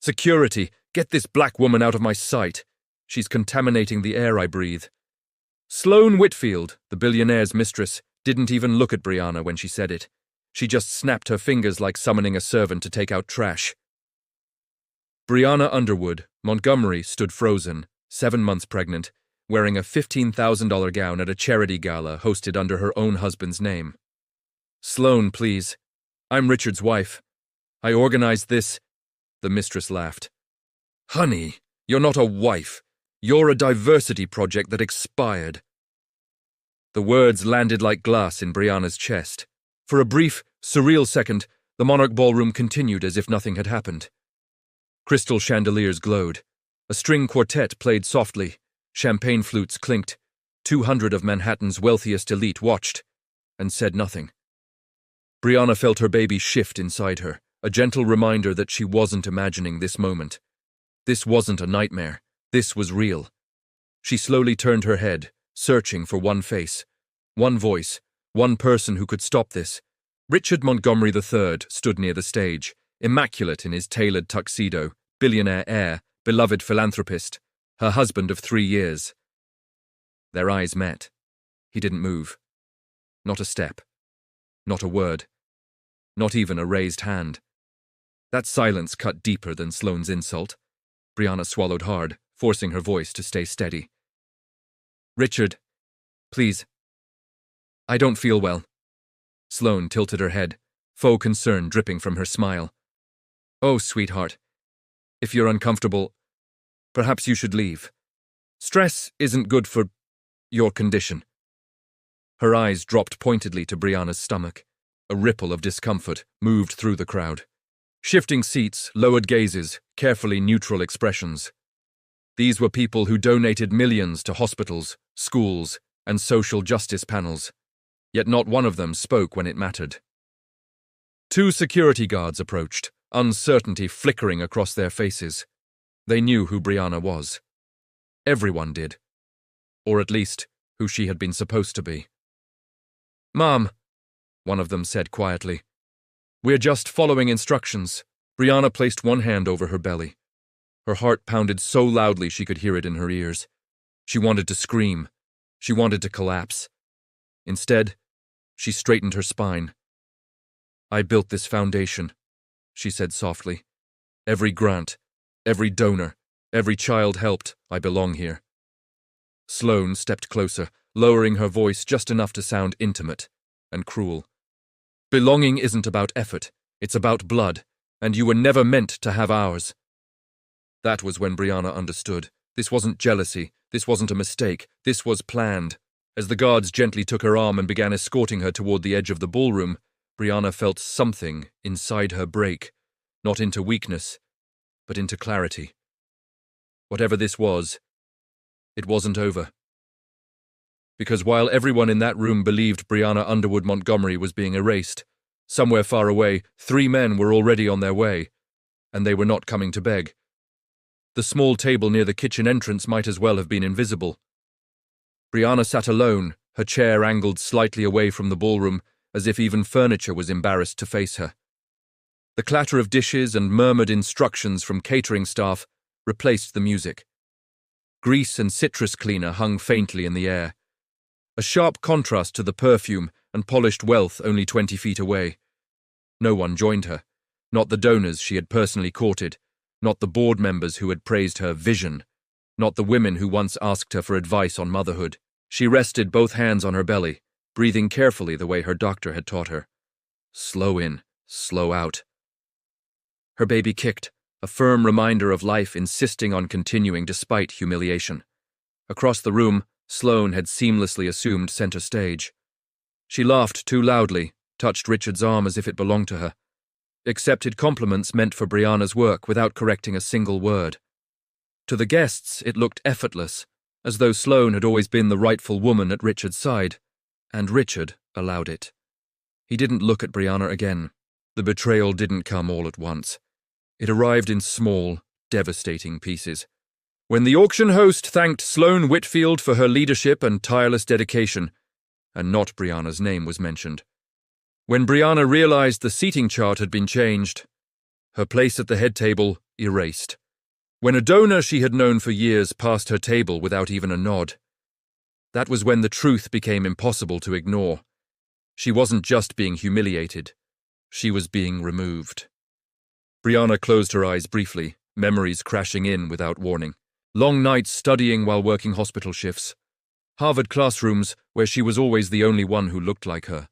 Security, get this black woman out of my sight. She's contaminating the air I breathe. Sloane Whitfield, the billionaire's mistress, didn't even look at Briana when she said it. She just snapped her fingers like summoning a servant to take out trash. Briana Underwood Montgomery stood frozen, 7 months pregnant, wearing a $15,000 gown at a charity gala hosted under her own husband's name. Sloane, please. I'm Richard's wife. I organized this. The mistress laughed. Honey, you're not a wife. You're a diversity project that expired. The words landed like glass in Briana's chest. For a brief, surreal second, the Monarch Ballroom continued as if nothing had happened. Crystal chandeliers glowed. A string quartet played softly. Champagne flutes clinked. 200 of Manhattan's wealthiest elite watched and said nothing. Briana felt her baby shift inside her, a gentle reminder that she wasn't imagining this moment. This wasn't a nightmare. This was real. She slowly turned her head, searching for one face, one voice, one person who could stop this. Richard Montgomery III stood near the stage, immaculate in his tailored tuxedo, billionaire heir, beloved philanthropist, her husband of 3 years. Their eyes met. He didn't move. Not a step. Not a word. Not even a raised hand. That silence cut deeper than Sloane's insult. Briana swallowed hard, forcing her voice to stay steady. Richard, please. I don't feel well. Sloane tilted her head, faux concern dripping from her smile. Oh, sweetheart. If you're uncomfortable, perhaps you should leave. Stress isn't good for your condition. Her eyes dropped pointedly to Briana's stomach. A ripple of discomfort moved through the crowd. Shifting seats, lowered gazes, carefully neutral expressions. These were people who donated millions to hospitals, schools, and social justice panels. Yet not one of them spoke when it mattered. 2 security guards approached, uncertainty flickering across their faces. They knew who Briana was. Everyone did. Or at least, who she had been supposed to be. Mom, one of them said quietly. We're just following instructions. Briana placed one hand over her belly. Her heart pounded so loudly she could hear it in her ears. She wanted to scream. She wanted to collapse. Instead, she straightened her spine. I built this foundation, she said softly. Every grant, every donor, every child helped, I belong here. Sloane stepped closer, lowering her voice just enough to sound intimate and cruel. Belonging isn't about effort, it's about blood, and you were never meant to have ours. That was when Briana understood. This wasn't jealousy, this wasn't a mistake, this was planned. As the guards gently took her arm and began escorting her toward the edge of the ballroom, Briana felt something inside her break, not into weakness, but into clarity. Whatever this was, it wasn't over. Because while everyone in that room believed Briana Underwood Montgomery was being erased, somewhere far away, 3 men were already on their way, and they were not coming to beg. The small table near the kitchen entrance might as well have been invisible. Briana sat alone, her chair angled slightly away from the ballroom, as if even furniture was embarrassed to face her. The clatter of dishes and murmured instructions from catering staff replaced the music. Grease and citrus cleaner hung faintly in the air, a sharp contrast to the perfume and polished wealth only 20 feet away. No one joined her, not the donors she had personally courted, not the board members who had praised her vision, not the women who once asked her for advice on motherhood. She rested both hands on her belly, breathing carefully the way her doctor had taught her. Slow in, slow out. Her baby kicked, a firm reminder of life insisting on continuing despite humiliation. Across the room, Sloane had seamlessly assumed center stage. She laughed too loudly, touched Richard's arm as if it belonged to her, accepted compliments meant for Briana's work without correcting a single word. To the guests, it looked effortless, as though Sloane had always been the rightful woman at Richard's side, and Richard allowed it. He didn't look at Briana again. The betrayal didn't come all at once. It arrived in small, devastating pieces. When the auction host thanked Sloane Whitfield for her leadership and tireless dedication, and not Briana's name was mentioned. When Briana realized the seating chart had been changed, her place at the head table erased. When a donor she had known for years passed her table without even a nod. That was when the truth became impossible to ignore. She wasn't just being humiliated. She was being removed. Briana closed her eyes briefly, memories crashing in without warning. Long nights studying while working hospital shifts. Harvard classrooms where she was always the only one who looked like her.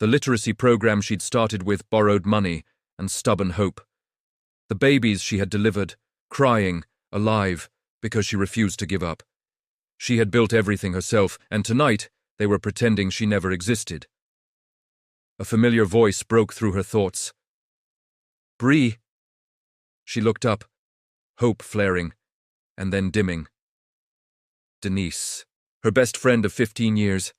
The literacy program she'd started with borrowed money and stubborn hope. The babies she had delivered, crying, alive, because she refused to give up. She had built everything herself, and tonight they were pretending she never existed. A familiar voice broke through her thoughts. "Bree." She looked up, hope flaring, and then dimming. Denise, her best friend of 15 years.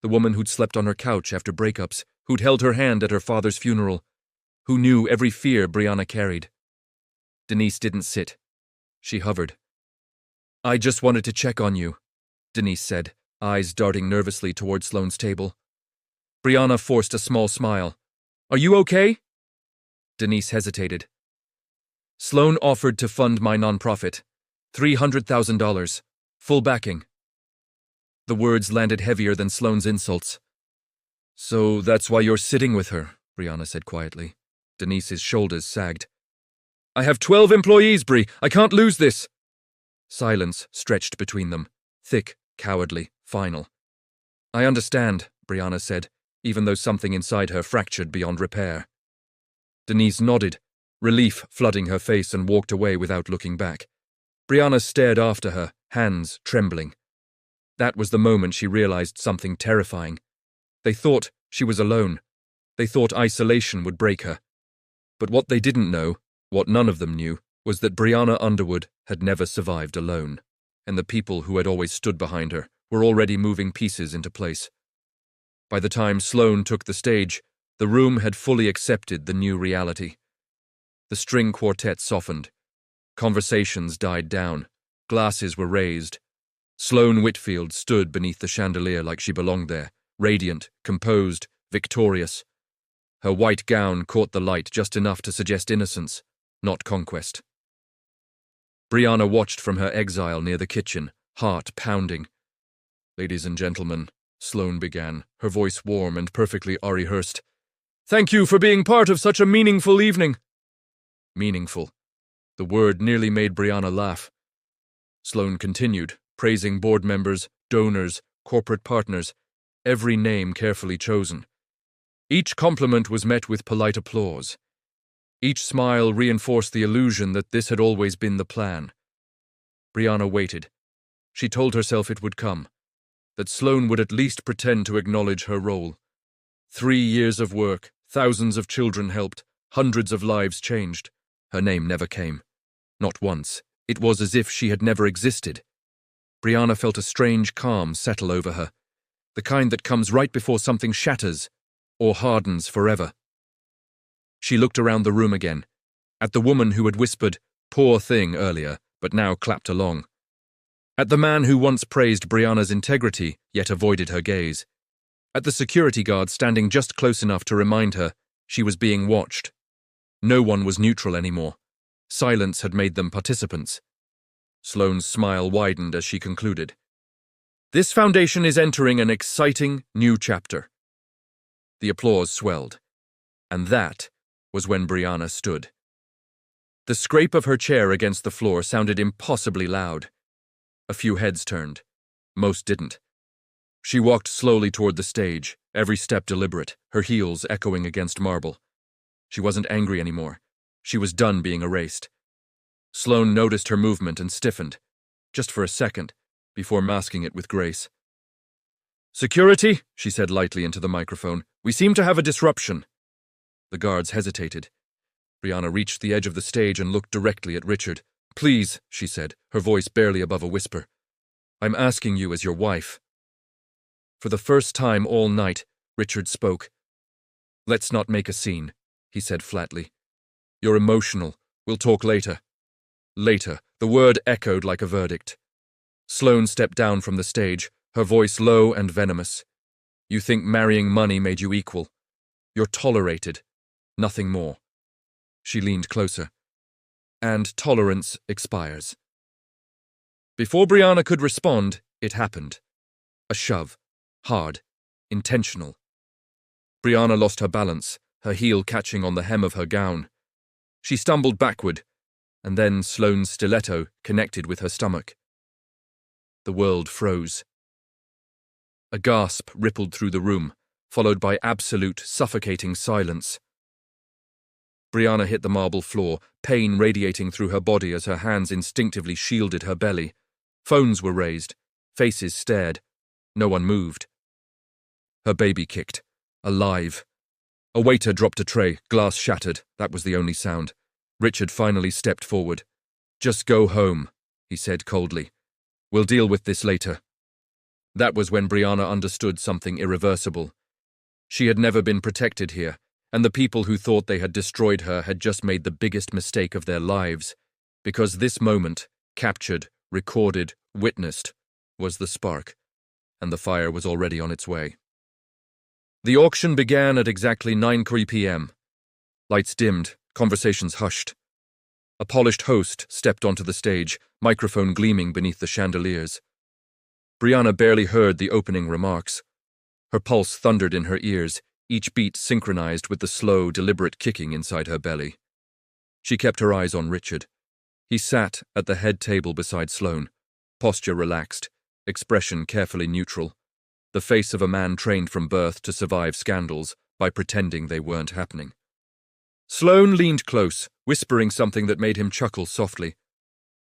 The woman who'd slept on her couch after breakups, who'd held her hand at her father's funeral, who knew every fear Briana carried. Denise didn't sit. She hovered. "I just wanted to check on you," Denise said, eyes darting nervously toward Sloane's table. Briana forced a small smile. "Are you okay?" Denise hesitated. "Sloane offered to fund my nonprofit. $300,000. Full backing." The words landed heavier than Sloane's insults. "So that's why you're sitting with her," Briana said quietly. Denise's shoulders sagged. "I have 12 employees, Bri. I can't lose this." Silence stretched between them, thick, cowardly, final. "I understand," Briana said, even though something inside her fractured beyond repair. Denise nodded, relief flooding her face, and walked away without looking back. Briana stared after her, hands trembling. That was the moment she realized something terrifying. They thought she was alone. They thought isolation would break her. But what they didn't know, what none of them knew, was that Briana Underwood had never survived alone, and the people who had always stood behind her were already moving pieces into place. By the time Sloane took the stage, the room had fully accepted the new reality. The string quartet softened. Conversations died down. Glasses were raised. Sloane Whitfield stood beneath the chandelier like she belonged there, radiant, composed, victorious. Her white gown caught the light just enough to suggest innocence, not conquest. Briana watched from her exile near the kitchen, heart pounding. "Ladies and gentlemen," Sloane began, her voice warm and perfectly rehearsed. "Thank you for being part of such a meaningful evening." Meaningful. The word nearly made Briana laugh. Sloane continued, praising board members, donors, corporate partners, every name carefully chosen. Each compliment was met with polite applause. Each smile reinforced the illusion that this had always been the plan. Briana waited. She told herself it would come, that Sloane would at least pretend to acknowledge her role. 3 years of work, thousands of children helped, hundreds of lives changed. Her name never came. Not once. It was as if she had never existed. Briana felt a strange calm settle over her, the kind that comes right before something shatters or hardens forever. She looked around the room again, at the woman who had whispered, "Poor thing," earlier, but now clapped along. At the man who once praised Briana's integrity, yet avoided her gaze. At the security guard standing just close enough to remind her she was being watched. No one was neutral anymore. Silence had made them participants. Sloane's smile widened as she concluded. "This foundation is entering an exciting new chapter." The applause swelled. And that was when Briana stood. The scrape of her chair against the floor sounded impossibly loud. A few heads turned. Most didn't. She walked slowly toward the stage, every step deliberate, her heels echoing against marble. She wasn't angry anymore. She was done being erased. Sloane noticed her movement and stiffened, just for a second, before masking it with grace. "Security," she said lightly into the microphone. "We seem to have a disruption." The guards hesitated. Briana reached the edge of the stage and looked directly at Richard. "Please," she said, her voice barely above a whisper. "I'm asking you as your wife." For the first time all night, Richard spoke. "Let's not make a scene," he said flatly. "You're emotional. We'll talk later." Later, the word echoed like a verdict. Sloane stepped down from the stage, her voice low and venomous. "You think marrying money made you equal. You're tolerated. Nothing more." She leaned closer. and tolerance expires. Before Briana could respond, it happened. A shove. Hard. Intentional. Briana lost her balance, her heel catching on the hem of her gown. She stumbled backward, and then Sloane's stiletto connected with her stomach. The world froze. A gasp rippled through the room, followed by absolute, suffocating silence. Briana hit the marble floor, pain radiating through her body as her hands instinctively shielded her belly. Phones were raised. Faces stared. No one moved. Her baby kicked. Alive. A waiter dropped a tray, glass shattered. That was the only sound. Richard finally stepped forward. "Just go home," he said coldly. "We'll deal with this later." That was when Briana understood something irreversible. She had never been protected here, and the people who thought they had destroyed her had just made the biggest mistake of their lives, because this moment, captured, recorded, witnessed, was the spark, and the fire was already on its way. The auction began at exactly 9:03 p.m. Lights dimmed, conversations hushed. A polished host stepped onto the stage, microphone gleaming beneath the chandeliers. Briana barely heard the opening remarks. Her pulse thundered in her ears, each beat synchronized with the slow, deliberate kicking inside her belly. She kept her eyes on Richard. He sat at the head table beside Sloane, posture relaxed, expression carefully neutral, the face of a man trained from birth to survive scandals by pretending they weren't happening. Sloane leaned close, whispering something that made him chuckle softly.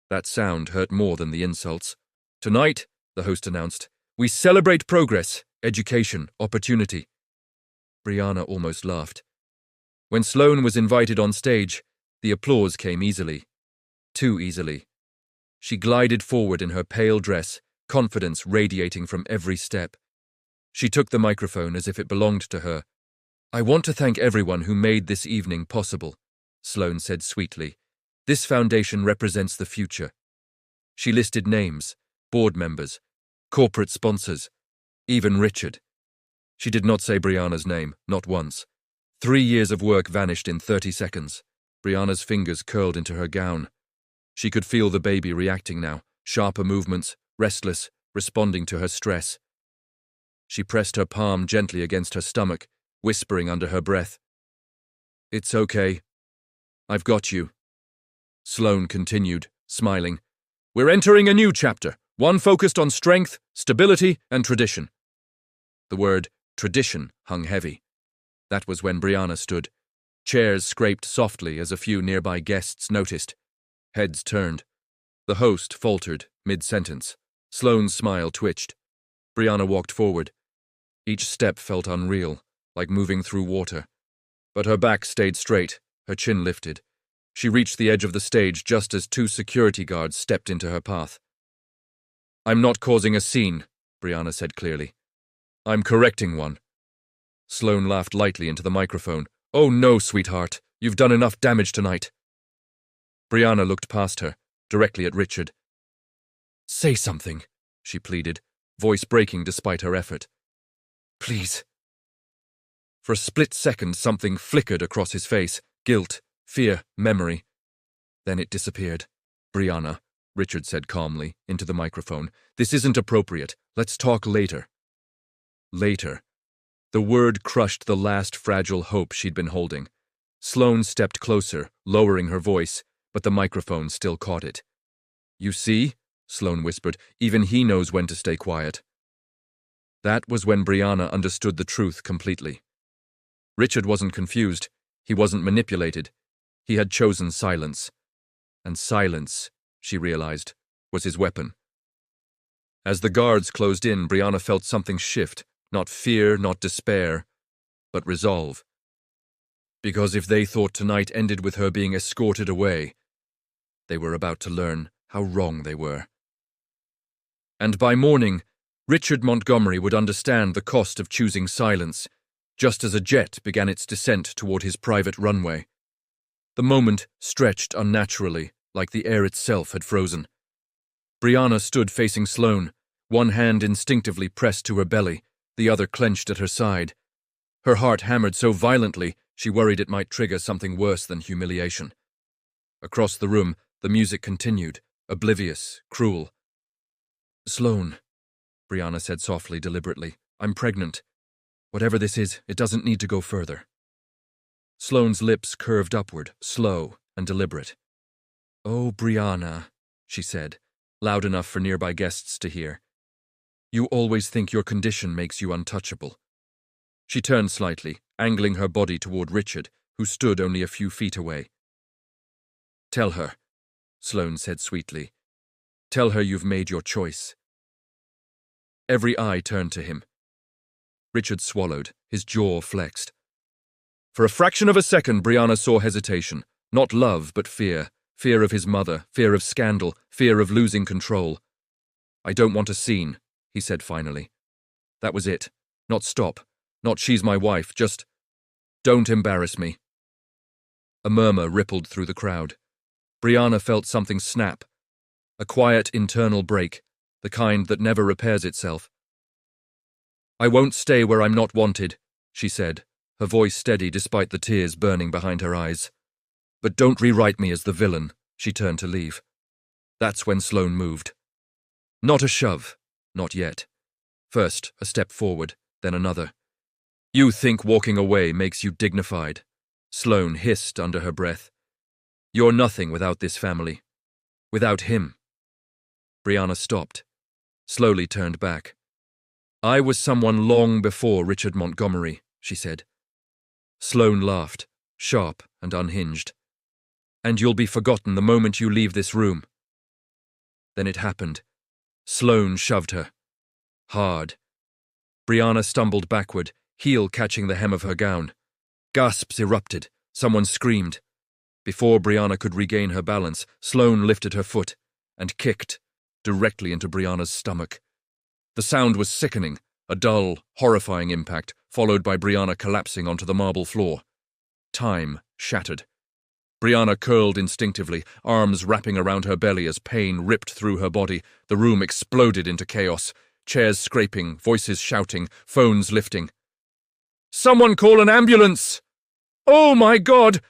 That sound hurt more than the insults. "Tonight," the host announced, "we celebrate progress, education, opportunity." Briana almost laughed. When Sloane was invited on stage, the applause came easily. Too easily. She glided forward in her pale dress, confidence radiating from every step. She took the microphone as if it belonged to her. "I want to thank everyone who made this evening possible," Sloane said sweetly. "This foundation represents the future." She listed names, board members, corporate sponsors, even Richard. She did not say Briana's name, not once. 3 years of work vanished in 30 seconds. Briana's fingers curled into her gown. She could feel the baby reacting now, sharper movements, restless, responding to her stress. She pressed her palm gently against her stomach, whispering under her breath, "It's okay. I've got you." Sloane continued, smiling. "We're entering a new chapter, one focused on strength, stability, and tradition." The word tradition hung heavy. That was when Briana stood. Chairs scraped softly as a few nearby guests noticed. Heads turned. The host faltered, mid-sentence. Sloane's smile twitched. Briana walked forward. Each step felt unreal, like moving through water. But her back stayed straight, her chin lifted. She reached the edge of the stage just as 2 security guards stepped into her path. "I'm not causing a scene," Briana said clearly. "I'm correcting one." Sloane laughed lightly into the microphone. "Oh no, sweetheart, you've done enough damage tonight." Briana looked past her, directly at Richard. "Say something," she pleaded, voice breaking despite her effort. "Please." For a split second, something flickered across his face. Guilt, fear, memory. Then it disappeared. "Briana," Richard said calmly, into the microphone, "this isn't appropriate. Let's talk later." Later. The word crushed the last fragile hope she'd been holding. Sloane stepped closer, lowering her voice, but the microphone still caught it. "You see?" Sloane whispered. "Even he knows when to stay quiet." That was when Briana understood the truth completely. Richard wasn't confused. He wasn't manipulated. He had chosen silence. And silence, she realized, was his weapon. As the guards closed in, Briana felt something shift. Not fear, not despair, but resolve. Because if they thought tonight ended with her being escorted away, they were about to learn how wrong they were. And by morning, Richard Montgomery would understand the cost of choosing silence, just as a jet began its descent toward his private runway. The moment stretched unnaturally, like the air itself had frozen. Briana stood facing Sloane, one hand instinctively pressed to her belly, the other clenched at her side. Her heart hammered so violently she worried it might trigger something worse than humiliation. Across the room, the music continued, oblivious, cruel. "Sloane," Briana said softly, deliberately, "I'm pregnant. Whatever this is, it doesn't need to go further." Sloane's lips curved upward, slow and deliberate. "Oh, Briana," she said, loud enough for nearby guests to hear. "You always think your condition makes you untouchable." She turned slightly, angling her body toward Richard, who stood only a few feet away. "Tell her," Sloane said sweetly. "Tell her you've made your choice." Every eye turned to him. Richard swallowed, his jaw flexed. For a fraction of a second, Briana saw hesitation. Not love, but fear. Fear of his mother, fear of scandal, fear of losing control. "I don't want a scene," he said finally. That was it. Not stop. Not she's my wife, just, "Don't embarrass me." A murmur rippled through the crowd. Briana felt something snap. A quiet internal break, the kind that never repairs itself. "I won't stay where I'm not wanted," she said, her voice steady despite the tears burning behind her eyes. "But don't rewrite me as the villain." She turned to leave. That's when Sloane moved. Not a shove. Not yet. First, a step forward, then another. "You think walking away makes you dignified," Sloane hissed under her breath. "You're nothing without this family. Without him." Briana stopped, slowly turned back. "I was someone long before Richard Montgomery," she said. Sloane laughed, sharp and unhinged. "And you'll be forgotten the moment you leave this room." Then it happened. Sloane shoved her. Hard. Briana stumbled backward, heel catching the hem of her gown. Gasps erupted. Someone screamed. Before Briana could regain her balance, Sloane lifted her foot and kicked directly into Briana's stomach. The sound was sickening, a dull, horrifying impact, followed by Briana collapsing onto the marble floor. Time shattered. Briana curled instinctively, arms wrapping around her belly as pain ripped through her body. The room exploded into chaos. Chairs scraping, voices shouting, phones lifting. "Someone call an ambulance! Oh my God!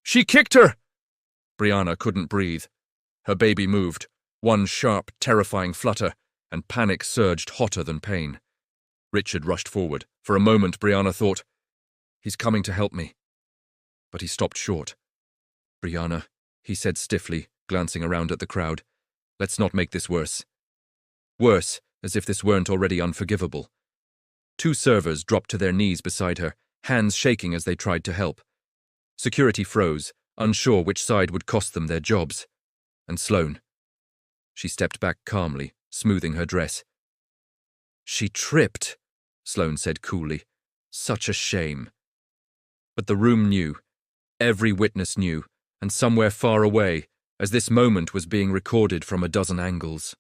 She kicked her!" Briana couldn't breathe. Her baby moved, one sharp, terrifying flutter, and panic surged hotter than pain. Richard rushed forward. For a moment, Briana thought, "He's coming to help me." But he stopped short. "Briana," he said stiffly, glancing around at the crowd, "let's not make this worse." Worse, as if this weren't already unforgivable. Two servers dropped to their knees beside her, hands shaking as they tried to help. Security froze, unsure which side would cost them their jobs. And Sloane. She stepped back calmly, smoothing her dress. "She tripped," Sloane said coolly. "Such a shame." But the room knew. Every witness knew, and somewhere far away, as this moment was being recorded from a dozen angles.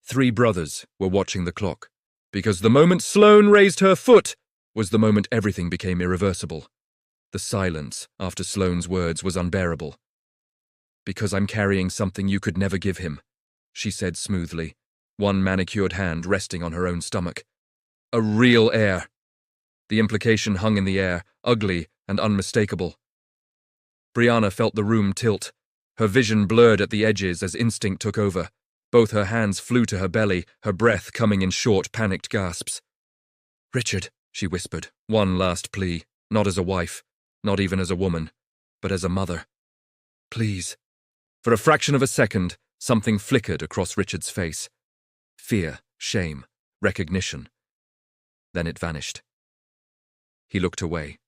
Three brothers were watching the clock, because the moment Sloane raised her foot was the moment everything became irreversible. The silence after Sloane's words was unbearable. "Because I'm carrying something you could never give him," she said smoothly, one manicured hand resting on her own stomach. "A real heir." The implication hung in the air, ugly and unmistakable. Briana felt the room tilt. Her vision blurred at the edges as instinct took over. Both her hands flew to her belly, her breath coming in short, panicked gasps. "Richard," she whispered, one last plea, not as a wife, not even as a woman, but as a mother. "Please." For a fraction of a second, something flickered across Richard's face. Fear, shame, recognition. Then it vanished. He looked away.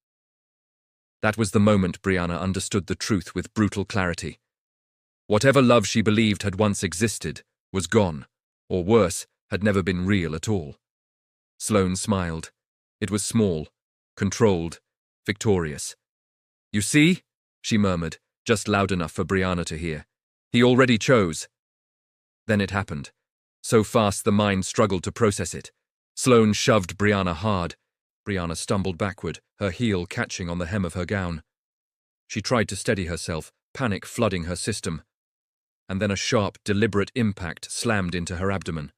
That was the moment Briana understood the truth with brutal clarity. Whatever love she believed had once existed was gone, or worse, had never been real at all. Sloane smiled. It was small, controlled, victorious. "You see?" she murmured, just loud enough for Briana to hear. "He already chose." Then it happened. So fast the mind struggled to process it. Sloane shoved Briana hard. Briana stumbled backward, her heel catching on the hem of her gown. She tried to steady herself, panic flooding her system. And then a sharp, deliberate impact slammed into her abdomen.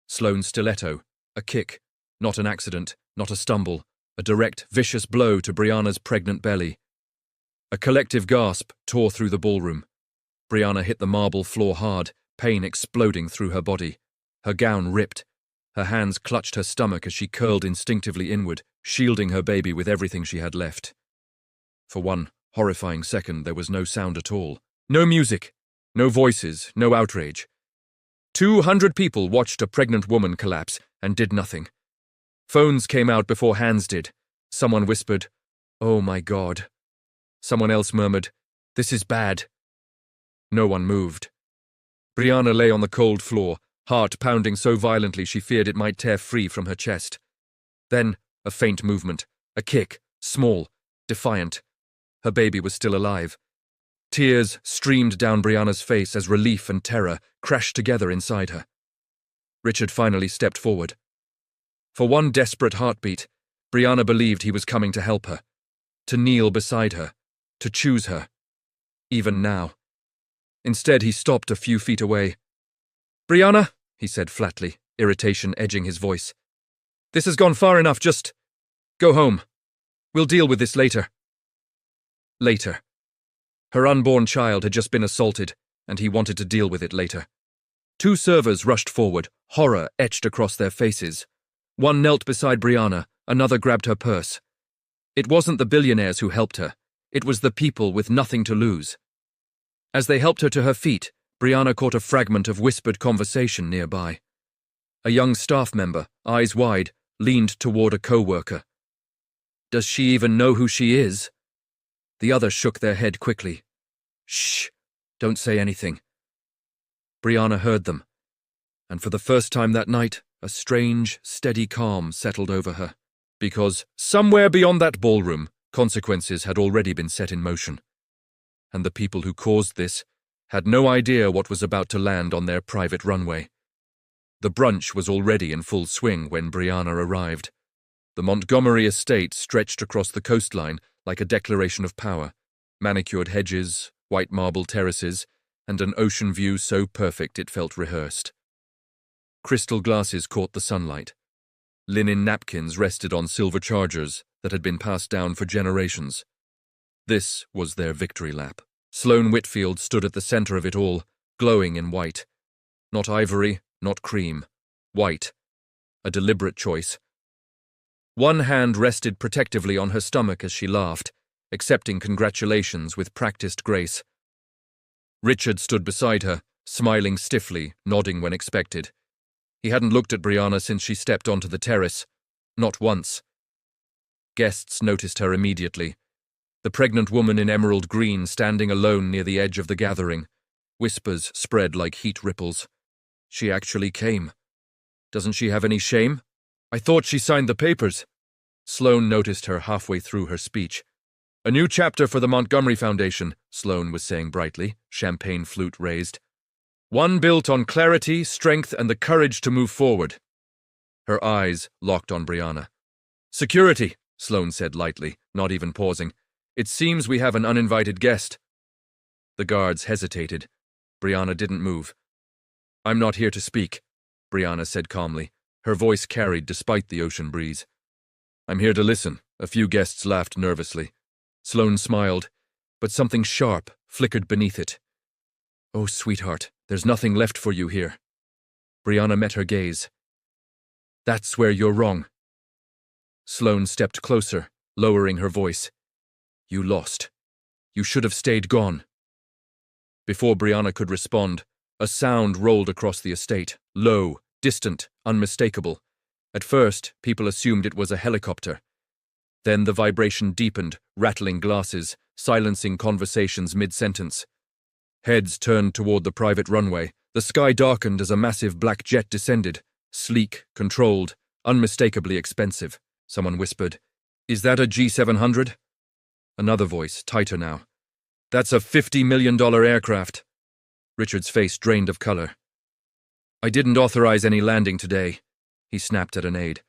Sloane's stiletto, a kick, not an accident, not a stumble, a direct, vicious blow to Briana's pregnant belly. A collective gasp tore through the ballroom. Briana hit the marble floor hard, pain exploding through her body. Her gown ripped. Her hands clutched her stomach as she curled instinctively inward, shielding her baby with everything she had left. For one horrifying second, there was no sound at all. No music, no voices, no outrage. 200 people watched a pregnant woman collapse and did nothing. Phones came out before hands did. Someone whispered, "Oh my God." Someone else murmured, "This is bad." No one moved. Briana lay on the cold floor, heart pounding so violently she feared it might tear free from her chest. Then, a faint movement, a kick, small, defiant. Her baby was still alive. Tears streamed down Briana's face as relief and terror crashed together inside her. Richard finally stepped forward. For one desperate heartbeat, Briana believed he was coming to help her, to kneel beside her, to choose her, even now. Instead, he stopped a few feet away. "Briana," he said flatly, irritation edging his voice. "This has gone far enough, just go home. We'll deal with this later." Later. Her unborn child had just been assaulted, and he wanted to deal with it later. Two servers rushed forward, horror etched across their faces. One knelt beside Briana, another grabbed her purse. It wasn't the billionaires who helped her. It was the people with nothing to lose. As they helped her to her feet, Briana caught a fragment of whispered conversation nearby. A young staff member, eyes wide, leaned toward a co-worker. "Does she even know who she is?" The others shook their head quickly. "Shh, don't say anything." Briana heard them, and for the first time that night, a strange, steady calm settled over her, because somewhere beyond that ballroom, consequences had already been set in motion. And the people who caused this had no idea what was about to land on their private runway. The brunch was already in full swing when Briana arrived. The Montgomery estate stretched across the coastline like a declaration of power, manicured hedges, white marble terraces, and an ocean view so perfect it felt rehearsed. Crystal glasses caught the sunlight. Linen napkins rested on silver chargers that had been passed down for generations. This was their victory lap. Sloane Whitfield stood at the center of it all, glowing in white. Not ivory, not cream. White. A deliberate choice. One hand rested protectively on her stomach as she laughed, accepting congratulations with practiced grace. Richard stood beside her, smiling stiffly, nodding when expected. He hadn't looked at Briana since she stepped onto the terrace. Not once. Guests noticed her immediately. The pregnant woman in emerald green standing alone near the edge of the gathering. Whispers spread like heat ripples. She actually came. Doesn't she have any shame? I thought she signed the papers. Sloane noticed her halfway through her speech. A new chapter for the Montgomery Foundation, Sloane was saying brightly, champagne flute raised. One built on clarity, strength, and the courage to move forward. Her eyes locked on Briana. Security, Sloane said lightly, not even pausing. It seems we have an uninvited guest. The guards hesitated. Briana didn't move. I'm not here to speak, Briana said calmly. Her voice carried despite the ocean breeze. I'm here to listen. A few guests laughed nervously. Sloane smiled, but something sharp flickered beneath it. Oh, sweetheart, there's nothing left for you here. Briana met her gaze. That's where you're wrong. Sloane stepped closer, lowering her voice. You lost. You should have stayed gone. Before Briana could respond, a sound rolled across the estate, low, distant, unmistakable. At first, people assumed it was a helicopter. Then the vibration deepened, rattling glasses, silencing conversations mid-sentence. Heads turned toward the private runway. The sky darkened as a massive black jet descended, sleek, controlled, unmistakably expensive. Someone whispered, Is that a G700? Another voice, tighter now. That's a $50 million aircraft. Richard's face drained of color. I didn't authorize any landing today, he snapped at an aide.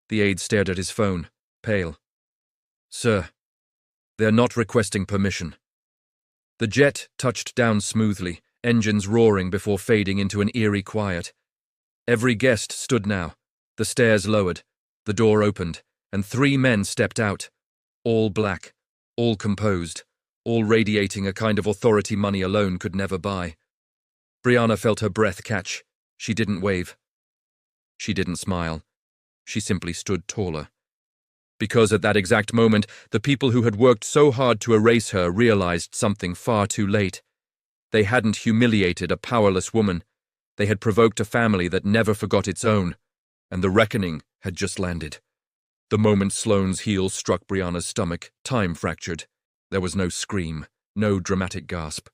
The aide stared at his phone, pale. Sir, they're not requesting permission. The jet touched down smoothly, engines roaring before fading into an eerie quiet. Every guest stood now. The stairs lowered, the door opened, and 3 men stepped out, all black, all composed, all radiating a kind of authority money alone could never buy. Briana felt her breath catch. She didn't wave. She didn't smile. She simply stood taller. Because at that exact moment, the people who had worked so hard to erase her realized something far too late. They hadn't humiliated a powerless woman. They had provoked a family that never forgot its own, and the reckoning had just landed. The moment Sloane's heel struck Briana's stomach, time fractured. There was no scream, no dramatic gasp.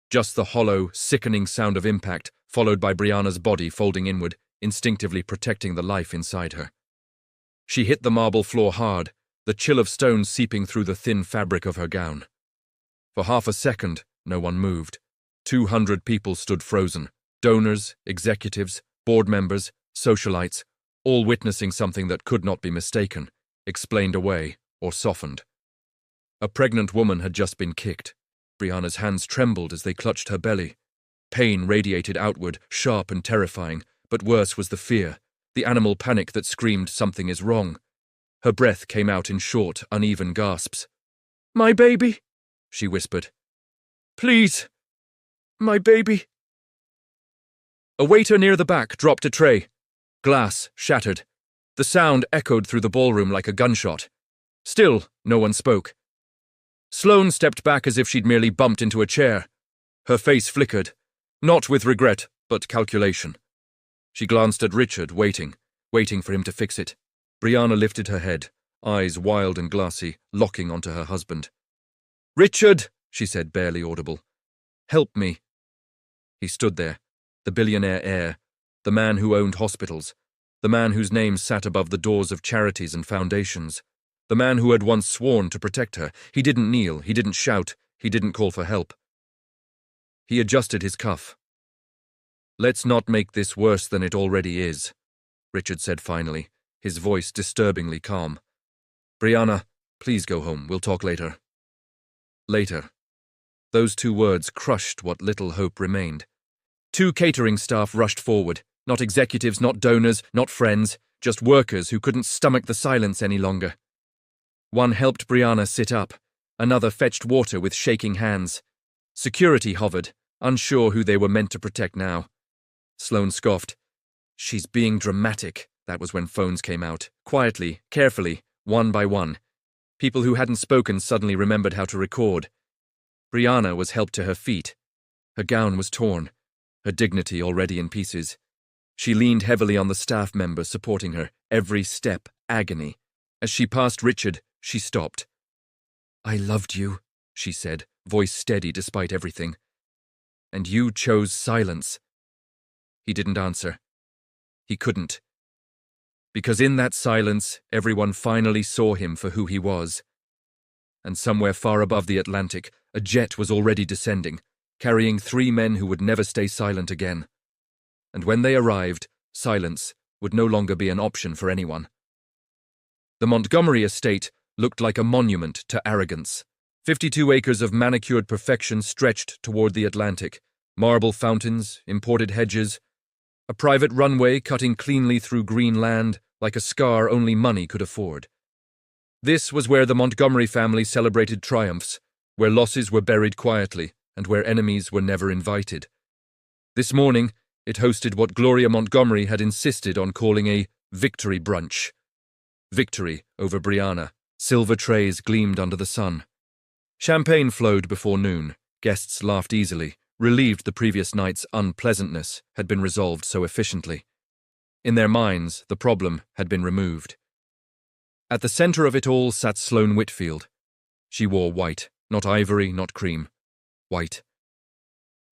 Just the hollow, sickening sound of impact, followed by Briana's body folding inward, instinctively protecting the life inside her. She hit the marble floor hard, the chill of stone seeping through the thin fabric of her gown. For half a second, no one moved. 200 people stood frozen. Donors, executives, board members, socialites, all witnessing something that could not be mistaken, explained away, or softened. A pregnant woman had just been kicked. Briana's hands trembled as they clutched her belly. Pain radiated outward, sharp and terrifying, but worse was the fear, the animal panic that screamed something is wrong. Her breath came out in short, uneven gasps. "My baby," she whispered. "Please, my baby." A waiter near the back dropped a tray. Glass shattered. The sound echoed through the ballroom like a gunshot. Still, no one spoke. Sloane stepped back as if she'd merely bumped into a chair. Her face flickered, not with regret, but calculation. She glanced at Richard, waiting for him to fix it. Briana lifted her head, eyes wild and glassy, locking onto her husband. "Richard," she said, barely audible. "Help me." He stood there, the billionaire heir, the man who owned hospitals, the man whose name sat above the doors of charities and foundations, the man who had once sworn to protect her. He didn't kneel, he didn't shout, he didn't call for help. He adjusted his cuff. "Let's not make this worse than it already is," Richard said finally, his voice disturbingly calm. "Briana, please go home. We'll talk later." Later. Those two words crushed what little hope remained. 2 catering staff rushed forward, not executives, not donors, not friends, just workers who couldn't stomach the silence any longer. One helped Briana sit up, another fetched water with shaking hands. Security hovered, unsure who they were meant to protect now. Sloane scoffed. "She's being dramatic." That was when phones came out, quietly, carefully, one by one. People who hadn't spoken suddenly remembered how to record. Briana was helped to her feet. Her gown was torn, her dignity already in pieces. She leaned heavily on the staff member supporting her, every step agony. As she passed Richard, she stopped. "I loved you," she said, voice steady despite everything. "And you chose silence." He didn't answer. He couldn't. Because in that silence, everyone finally saw him for who he was. And somewhere far above the Atlantic, a jet was already descending, carrying 3 men who would never stay silent again. And when they arrived, silence would no longer be an option for anyone. The Montgomery estate looked like a monument to arrogance. 52 acres of manicured perfection stretched toward the Atlantic, marble fountains, imported hedges, a private runway cutting cleanly through green land like a scar only money could afford. This was where the Montgomery family celebrated triumphs, where losses were buried quietly, and where enemies were never invited. This morning, it hosted what Gloria Montgomery had insisted on calling a victory brunch. Victory over Briana. Silver trays gleamed under the sun. Champagne flowed before noon. Guests laughed easily, relieved the previous night's unpleasantness had been resolved so efficiently. In their minds, the problem had been removed. At the center of it all sat Sloane Whitfield. She wore white, not ivory, not cream. White.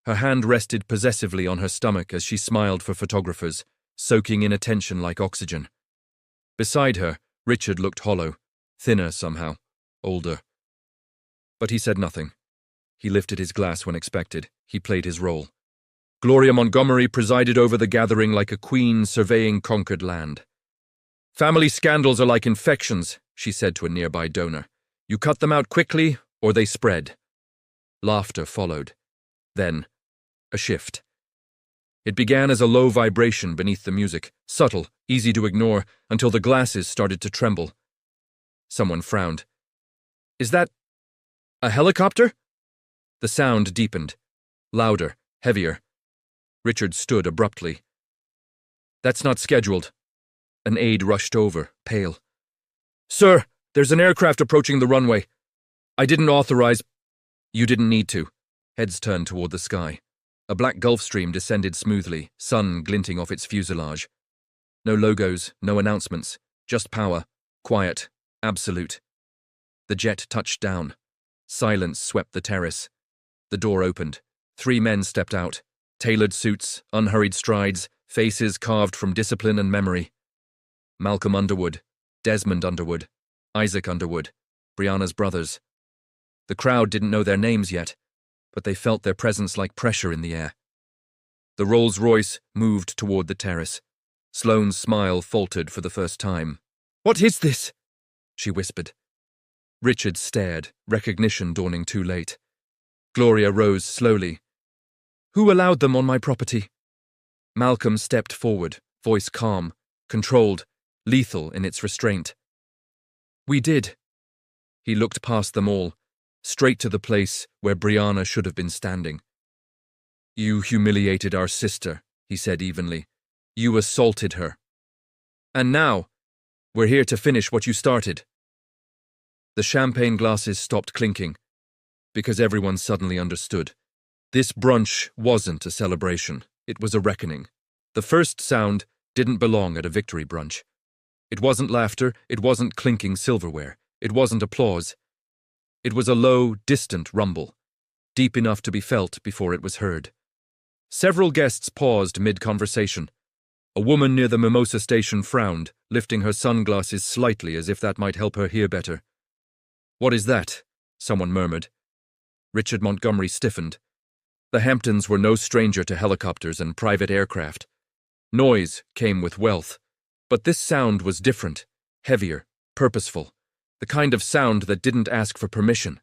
Her hand rested possessively on her stomach as she smiled for photographers, soaking in attention like oxygen. Beside her, Richard looked hollow, thinner somehow, older. But he said nothing. He lifted his glass when expected. He played his role. Gloria Montgomery presided over the gathering like a queen surveying conquered land. "Family scandals are like infections," she said to a nearby donor. "You cut them out quickly, or they spread." Laughter followed. Then, a shift. It began as a low vibration beneath the music, subtle, easy to ignore, until the glasses started to tremble. Someone frowned. "Is that A helicopter? The sound deepened. Louder, heavier. Richard stood abruptly. That's not scheduled. An aide rushed over, pale. Sir, there's an aircraft approaching the runway. I didn't authorize. You didn't need to. Heads turned toward the sky. A black Gulf Stream descended smoothly, sun glinting off its fuselage. No logos, no announcements, just power, quiet, absolute. The jet touched down. Silence swept the terrace. The door opened. 3 men stepped out. Tailored suits, unhurried strides, faces carved from discipline and memory. Malcolm Underwood, Desmond Underwood, Isaac Underwood, Briana's brothers. The crowd didn't know their names yet, but they felt their presence like pressure in the air. The Rolls-Royce moved toward the terrace. Sloane's smile faltered for the first time. What is this? She whispered. Richard stared, recognition dawning too late. Gloria rose slowly. Who allowed them on my property? Malcolm stepped forward, voice calm, controlled, lethal in its restraint. We did. He looked past them all, straight to the place where Briana should have been standing. You humiliated our sister, he said evenly. You assaulted her. And now, we're here to finish what you started. The champagne glasses stopped clinking, because everyone suddenly understood. This brunch wasn't a celebration, it was a reckoning. The first sound didn't belong at a victory brunch. It wasn't laughter, it wasn't clinking silverware, it wasn't applause. It was a low, distant rumble, deep enough to be felt before it was heard. Several guests paused mid-conversation. A woman near the mimosa station frowned, lifting her sunglasses slightly as if that might help her hear better. What is that? Someone murmured. Richard Montgomery stiffened. The Hamptons were no stranger to helicopters and private aircraft. Noise came with wealth, but this sound was different, heavier, purposeful, the kind of sound that didn't ask for permission.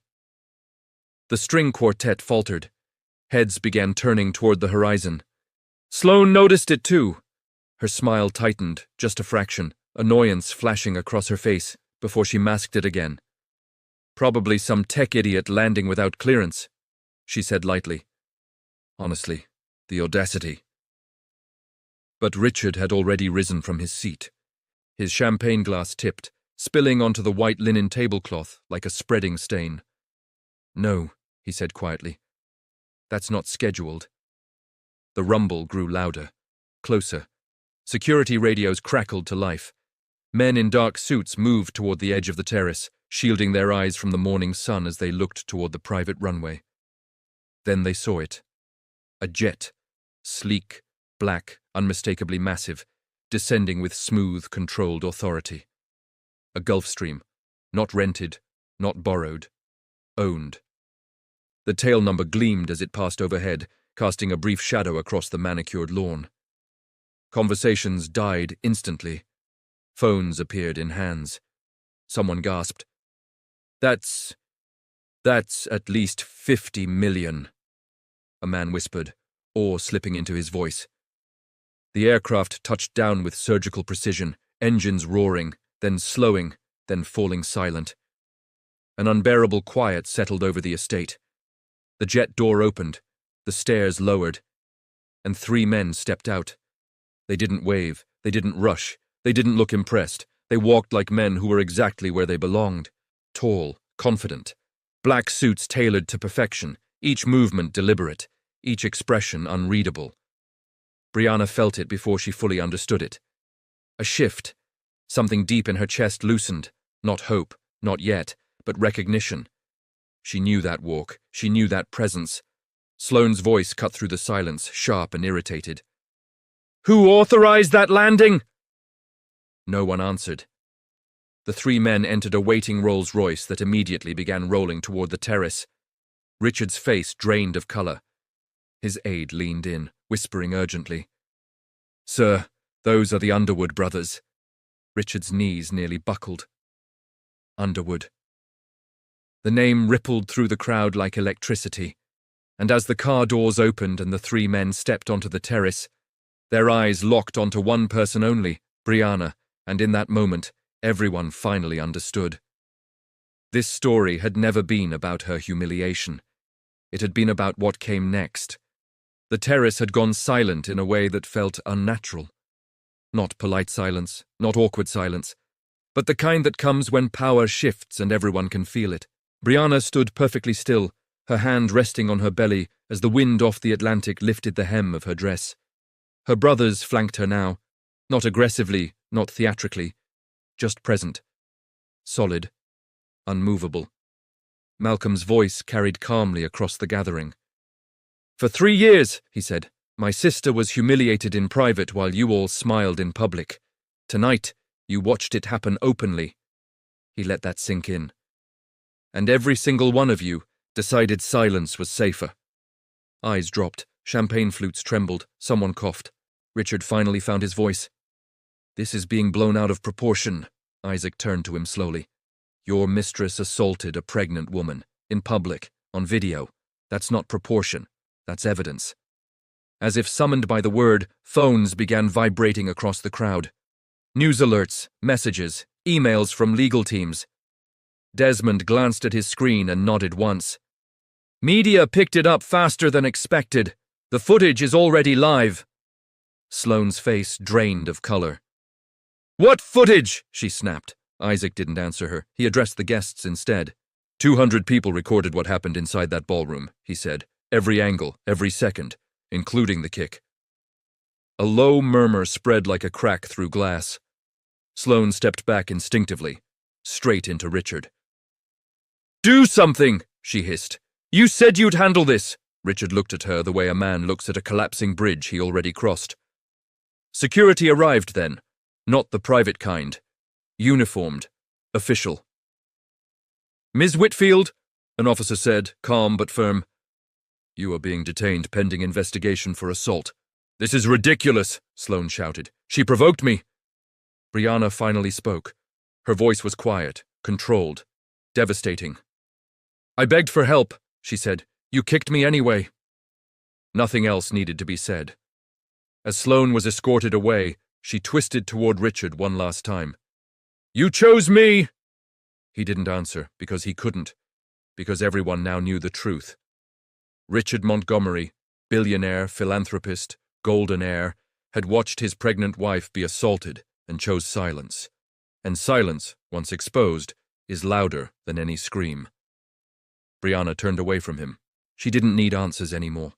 The string quartet faltered. Heads began turning toward the horizon. Sloane noticed it too. Her smile tightened, just a fraction, annoyance flashing across her face before she masked it again. Probably some tech idiot landing without clearance, she said lightly. Honestly, the audacity. But Richard had already risen from his seat. His champagne glass tipped, spilling onto the white linen tablecloth like a spreading stain. No, he said quietly. That's not scheduled. The rumble grew louder, closer. Security radios crackled to life. Men in dark suits moved toward the edge of the terrace, shielding their eyes from the morning sun as they looked toward the private runway. Then they saw it. A jet, sleek, black, unmistakably massive, descending with smooth, controlled authority. A Gulfstream, not rented, not borrowed, owned. The tail number gleamed as it passed overhead, casting a brief shadow across the manicured lawn. Conversations died instantly. Phones appeared in hands. Someone gasped. That's at least 50 million, a man whispered, awe slipping into his voice. The aircraft touched down with surgical precision, engines roaring, then slowing, then falling silent. An unbearable quiet settled over the estate. The jet door opened, the stairs lowered, and 3 men stepped out. They didn't wave, they didn't rush, they didn't look impressed. They walked like men who were exactly where they belonged. Tall, confident. Black suits tailored to perfection, each movement deliberate, each expression unreadable. Briana felt it before she fully understood it. A shift. Something deep in her chest loosened. Not hope, not yet, but recognition. She knew that walk, she knew that presence. Sloane's voice cut through the silence, sharp and irritated. Who authorized that landing? No one answered. The 3 men entered a waiting Rolls-Royce that immediately began rolling toward the terrace. Richard's face drained of color. His aide leaned in, whispering urgently. Sir, those are the Underwood brothers. Richard's knees nearly buckled. Underwood. The name rippled through the crowd like electricity, and as the car doors opened and the 3 men stepped onto the terrace, their eyes locked onto one person only, Briana, and in that moment, everyone finally understood. This story had never been about her humiliation. It had been about what came next. The terrace had gone silent in a way that felt unnatural. Not polite silence, not awkward silence, but the kind that comes when power shifts and everyone can feel it. Briana stood perfectly still, her hand resting on her belly as the wind off the Atlantic lifted the hem of her dress. Her brothers flanked her now, not aggressively, not theatrically, just present. Solid, unmovable. Malcolm's voice carried calmly across the gathering. "For 3 years," he said, "my sister was humiliated in private while you all smiled in public. Tonight, you watched it happen openly." He let that sink in. "And every single one of you decided silence was safer." Eyes dropped, champagne flutes trembled, someone coughed. Richard finally found his voice. "This is being blown out of proportion." Isaac turned to him slowly. "Your mistress assaulted a pregnant woman, in public, on video. That's not proportion, that's evidence." As if summoned by the word, phones began vibrating across the crowd. News alerts, messages, emails from legal teams. Desmond glanced at his screen and nodded once. "Media picked it up faster than expected. The footage is already live." Sloane's face drained of color. "What footage?" she snapped. Isaac didn't answer her. He addressed the guests instead. 200 people recorded what happened inside that ballroom, he said. Every angle, every second, including the kick. A low murmur spread like a crack through glass. Sloane stepped back instinctively, straight into Richard. "Do something!" she hissed. "You said you'd handle this!" Richard looked at her the way a man looks at a collapsing bridge he already crossed. Security arrived then, not the private kind. Uniformed, official. "Ms. Whitfield," an officer said, calm but firm. "You are being detained pending investigation for assault." "This is ridiculous," Sloane shouted. "She provoked me." Briana finally spoke. Her voice was quiet, controlled, devastating. "I begged for help," she said. "You kicked me anyway." Nothing else needed to be said. As Sloane was escorted away, she twisted toward Richard one last time. "You chose me!" He didn't answer, because he couldn't, because everyone now knew the truth. Richard Montgomery, billionaire, philanthropist, golden heir, had watched his pregnant wife be assaulted and chose silence. And silence, once exposed, is louder than any scream. Briana turned away from him. She didn't need answers anymore.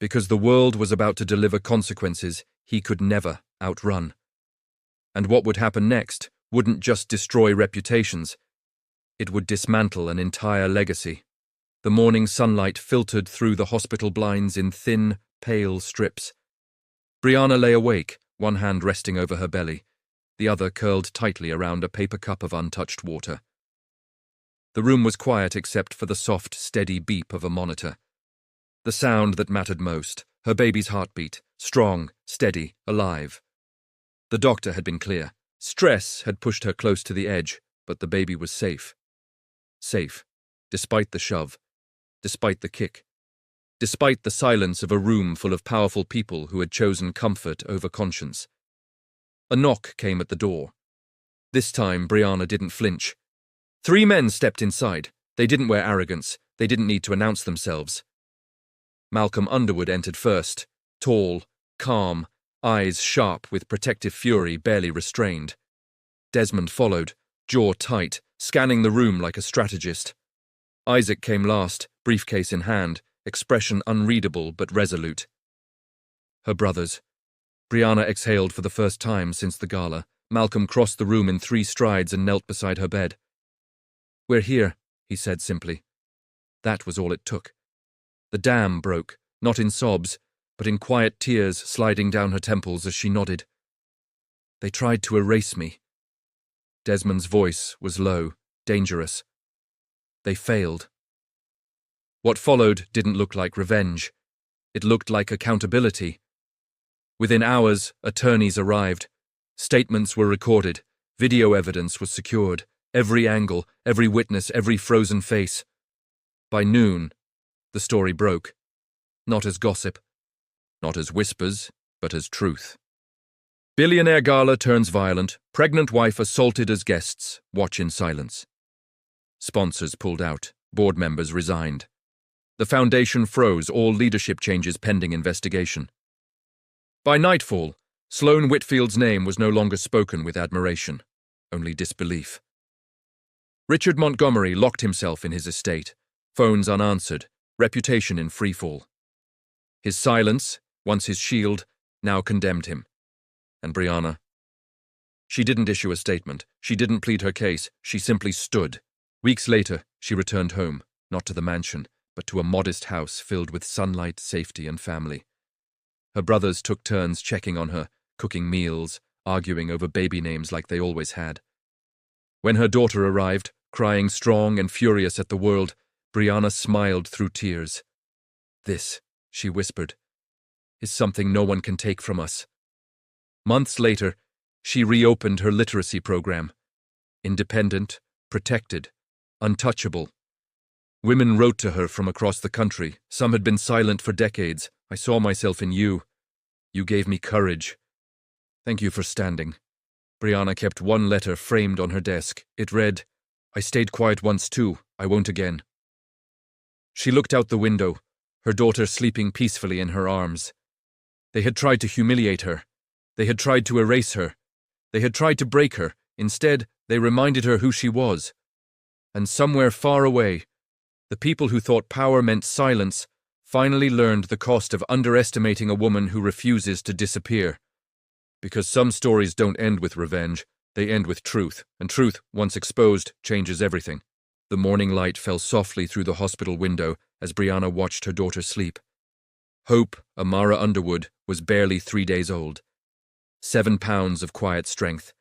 Because the world was about to deliver consequences he could never outrun. And what would happen next wouldn't just destroy reputations. It would dismantle an entire legacy. The morning sunlight filtered through the hospital blinds in thin, pale strips. Briana lay awake, one hand resting over her belly, the other curled tightly around a paper cup of untouched water. The room was quiet except for the soft, steady beep of a monitor. The sound that mattered most, her baby's heartbeat, strong, steady, alive. The doctor had been clear. Stress had pushed her close to the edge, but the baby was safe. Safe, despite the shove, despite the kick, despite the silence of a room full of powerful people who had chosen comfort over conscience. A knock came at the door. This time, Briana didn't flinch. 3 men stepped inside. They didn't wear arrogance. They didn't need to announce themselves. Malcolm Underwood entered first, tall, calm, eyes sharp with protective fury barely restrained. Desmond followed, jaw tight, scanning the room like a strategist. Isaac came last, briefcase in hand, expression unreadable but resolute. Her brothers. Briana exhaled for the first time since the gala. Malcolm crossed the room in 3 strides and knelt beside her bed. "We're here," he said simply. That was all it took. The dam broke, not in sobs, but in quiet tears sliding down her temples as she nodded. "They tried to erase me." Desmond's voice was low, dangerous. "They failed." What followed didn't look like revenge. It looked like accountability. Within hours, attorneys arrived. Statements were recorded. Video evidence was secured. Every angle, every witness, every frozen face. By noon, the story broke. Not as gossip. Not as whispers, but as truth. Billionaire gala turns violent. Pregnant wife assaulted as guests. Watch in silence. Sponsors pulled out. Board members resigned. The foundation froze, all leadership changes pending investigation. By nightfall, Sloane Whitfield's name was no longer spoken with admiration, only disbelief. Richard Montgomery locked himself in his estate, phones unanswered, reputation in freefall. His silence, once his shield, now condemned him. And Briana? She didn't issue a statement. She didn't plead her case. She simply stood. Weeks later, she returned home, not to the mansion, but to a modest house filled with sunlight, safety, and family. Her brothers took turns checking on her, cooking meals, arguing over baby names like they always had. When her daughter arrived, crying strong and furious at the world, Briana smiled through tears. "This," she whispered, "is something no one can take from us." Months later, she reopened her literacy program. Independent, protected, untouchable. Women wrote to her from across the country. Some had been silent for decades. "I saw myself in you. You gave me courage. Thank you for standing." Briana kept one letter framed on her desk. It read, "I stayed quiet once too. I won't again." She looked out the window, her daughter sleeping peacefully in her arms. They had tried to humiliate her. They had tried to erase her. They had tried to break her. Instead, they reminded her who she was. And somewhere far away, the people who thought power meant silence finally learned the cost of underestimating a woman who refuses to disappear. Because some stories don't end with revenge, they end with truth, and truth, once exposed, changes everything. The morning light fell softly through the hospital window as Briana watched her daughter sleep. Hope, Amara Underwood, was barely 3 days old. 7 pounds of quiet strength.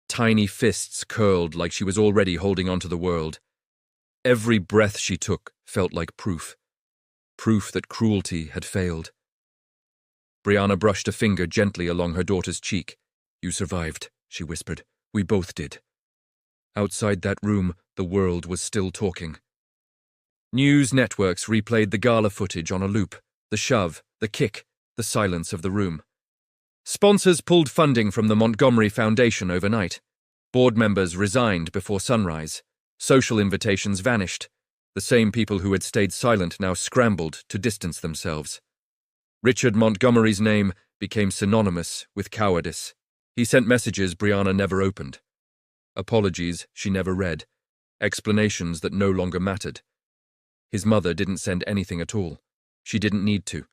Tiny fists curled like she was already holding onto the world. Every breath she took felt like proof. Proof that cruelty had failed. Briana brushed a finger gently along her daughter's cheek. "You survived," she whispered. "We both did." Outside that room, the world was still talking. News networks replayed the gala footage on a loop. The shove, the kick, the silence of the room. Sponsors pulled funding from the Montgomery Foundation overnight. Board members resigned before sunrise. Social invitations vanished. The same people who had stayed silent now scrambled to distance themselves. Richard Montgomery's name became synonymous with cowardice. He sent messages Briana never opened. Apologies she never read. Explanations that no longer mattered. His mother didn't send anything at all. She didn't need to.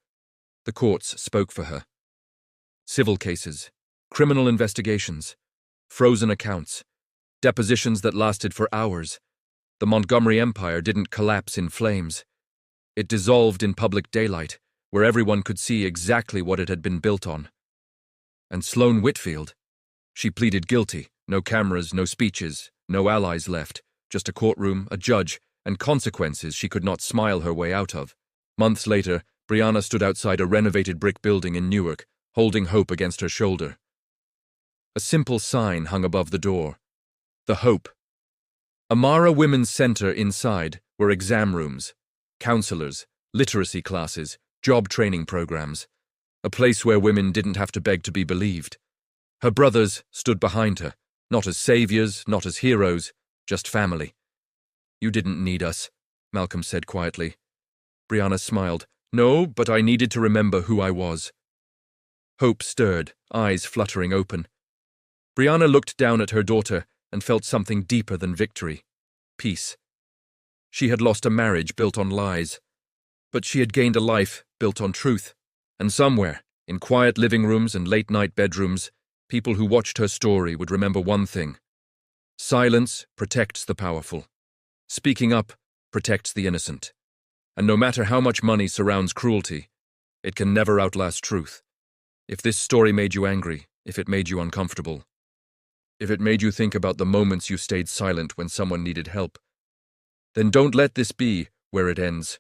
The courts spoke for her. Civil cases, criminal investigations, frozen accounts, depositions that lasted for hours. The Montgomery Empire didn't collapse in flames. It dissolved in public daylight, where everyone could see exactly what it had been built on. And Sloane Whitfield? She pleaded guilty. No cameras, no speeches, no allies left, just a courtroom, a judge, and consequences she could not smile her way out of. Months later, Briana stood outside a renovated brick building in Newark, holding Hope against her shoulder. A simple sign hung above the door. The Hope. Amara Women's Center inside were exam rooms, counselors, literacy classes, job training programs. A place where women didn't have to beg to be believed. Her brothers stood behind her, not as saviors, not as heroes, just family. "You didn't need us," Malcolm said quietly. Briana smiled. "No, but I needed to remember who I was." Hope stirred, eyes fluttering open. Briana looked down at her daughter and felt something deeper than victory. Peace. She had lost a marriage built on lies, but she had gained a life built on truth. And somewhere, in quiet living rooms and late-night bedrooms, people who watched her story would remember one thing. Silence protects the powerful. Speaking up protects the innocent. And no matter how much money surrounds cruelty, it can never outlast truth. If this story made you angry, if it made you uncomfortable, if it made you think about the moments you stayed silent when someone needed help, then don't let this be where it ends.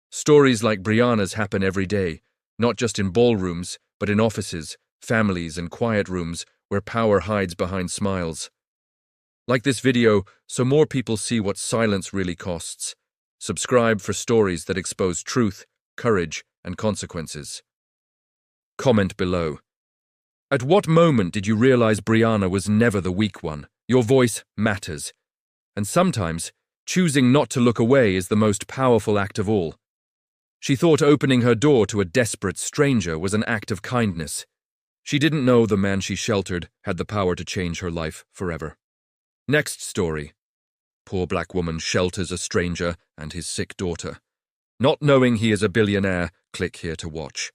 Stories like Briana's happen every day, not just in ballrooms, but in offices, families, and quiet rooms where power hides behind smiles. Like this video, so more people see what silence really costs. Subscribe for stories that expose truth, courage, and consequences. Comment below. At what moment did you realize Briana was never the weak one? Your voice matters. And sometimes, Choosing not to look away is the most powerful act of all. She thought opening her door to a desperate stranger was an act of kindness. She didn't know the man she sheltered had the power to change her life forever. Next story. Poor black woman shelters a stranger and his sick daughter. Not knowing he is a billionaire, click here to watch.